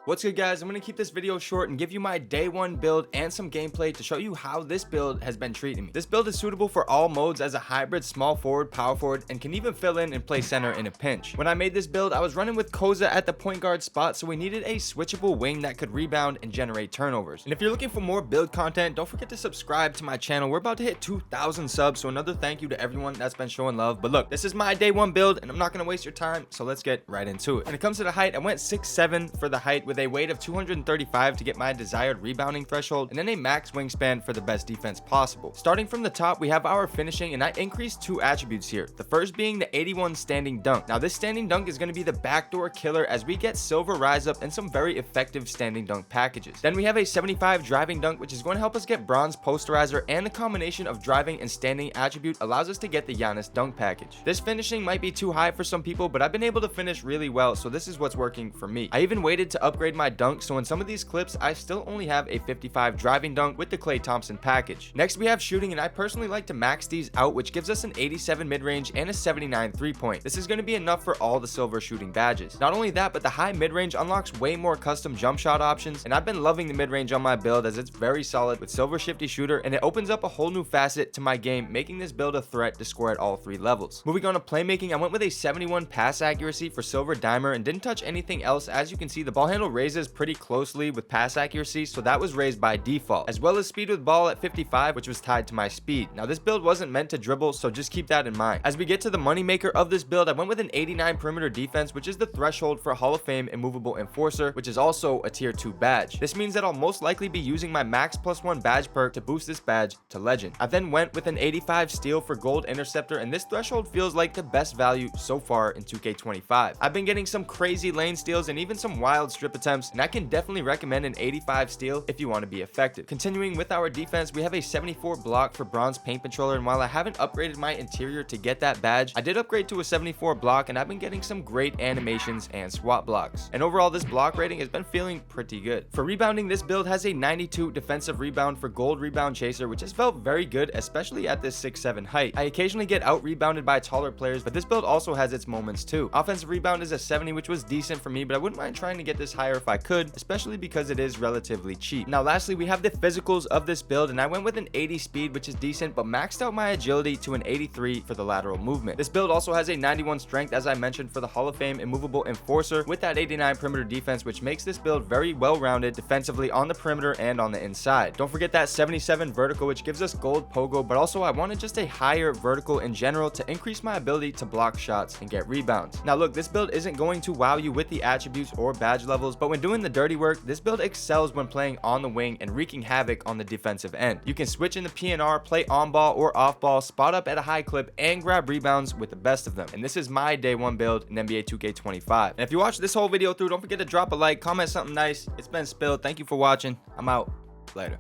What's good, guys? I'm going to keep this video short and give you my day one build and some gameplay to show you how this build has been treating me. This build is suitable for all modes as a hybrid small forward, power forward, and can even fill in and play center in a pinch. When I made this build, I was running with Koza at the point guard spot, so we needed a switchable wing that could rebound and generate turnovers. And if you're looking for more build content, don't forget to subscribe to my channel. We're about to hit 2,000 subs, so another thank you to everyone that's been showing love. But look, this is my day one build, and I'm not going to waste your time, so let's get right into it. When it comes to the height, I went 6'7" for the height with a weight of 235 to get my desired rebounding threshold, and then a max wingspan for the best defense possible. Starting from the top, we have our finishing, and I increased two attributes here. The first being the 81 standing dunk. Now this standing dunk is going to be the backdoor killer as we get silver rise up and some very effective standing dunk packages. Then we have a 75 driving dunk, which is going to help us get bronze posterizer, and the combination of driving and standing attribute allows us to get the Giannis dunk package. This finishing might be too high for some people, but I've been able to finish really well, so this is what's working for me. I even waited to upgrade my dunk, so in some of these clips I still only have a 55 driving dunk with the Klay Thompson package. Next we have shooting, and I personally like to max these out, which gives us an 87 mid-range and a 79 3-point. This is going to be enough for all the silver shooting badges. Not only that, but the high mid-range unlocks way more custom jump shot options, and I've been loving the mid-range on my build as it's very solid with silver shifty shooter, and it opens up a whole new facet to my game, making this build a threat to score at all three levels. Moving on to playmaking, I went with a 71 pass accuracy for silver dimer and didn't touch anything else. As you can see, the ball handle raises pretty closely with pass accuracy, so that was raised by default, as well as speed with ball at 55, which was tied to my speed. Now this build wasn't meant to dribble, so just keep that in mind. As we get to the moneymaker of this build, I went with an 89 perimeter defense, which is the threshold for Hall of Fame Immovable Enforcer, which is also a tier 2 badge. This means that I'll most likely be using my max +1 badge perk to boost this badge to legend. I then went with an 85 steal for Gold Interceptor, and this threshold feels like the best value so far in 2K25. I've been getting some crazy lane steals and even some wild strip attempts, and I can definitely recommend an 85 steal if you want to be effective. Continuing with our defense, we have a 74 block for bronze paint controller, and while I haven't upgraded my interior to get that badge, I did upgrade to a 74 block, and I've been getting some great animations and swap blocks. And overall, this block rating has been feeling pretty good. For rebounding, this build has a 92 defensive rebound for Gold Rebound Chaser, which has felt very good, especially at this 6'7" height. I occasionally get out rebounded by taller players, but this build also has its moments too. Offensive rebound is a 70, which was decent for me, but I wouldn't mind trying to get this higher if I could, especially because it is relatively cheap. Now lastly, we have the physicals of this build, and I went with an 80 speed, which is decent, but maxed out my agility to an 83 for the lateral movement. This build also has a 91 strength, as I mentioned, for the Hall of Fame Immovable Enforcer with that 89 perimeter defense, which makes this build very well-rounded defensively on the perimeter and on the inside. Don't forget that 77 vertical, which gives us gold pogo, but also I wanted just a higher vertical in general to increase my ability to block shots and get rebounds. Now look, this build isn't going to wow you with the attributes or badge levels, but when doing the dirty work, this build excels when playing on the wing and wreaking havoc on the defensive end. You can switch in the PNR, play on ball or off ball, spot up at a high clip, and grab rebounds with the best of them. And this is my day one build in NBA 2K25. And if you watched this whole video through, don't forget to drop a like, comment something nice. It's been Spilled. Thank you for watching. I'm out. Later.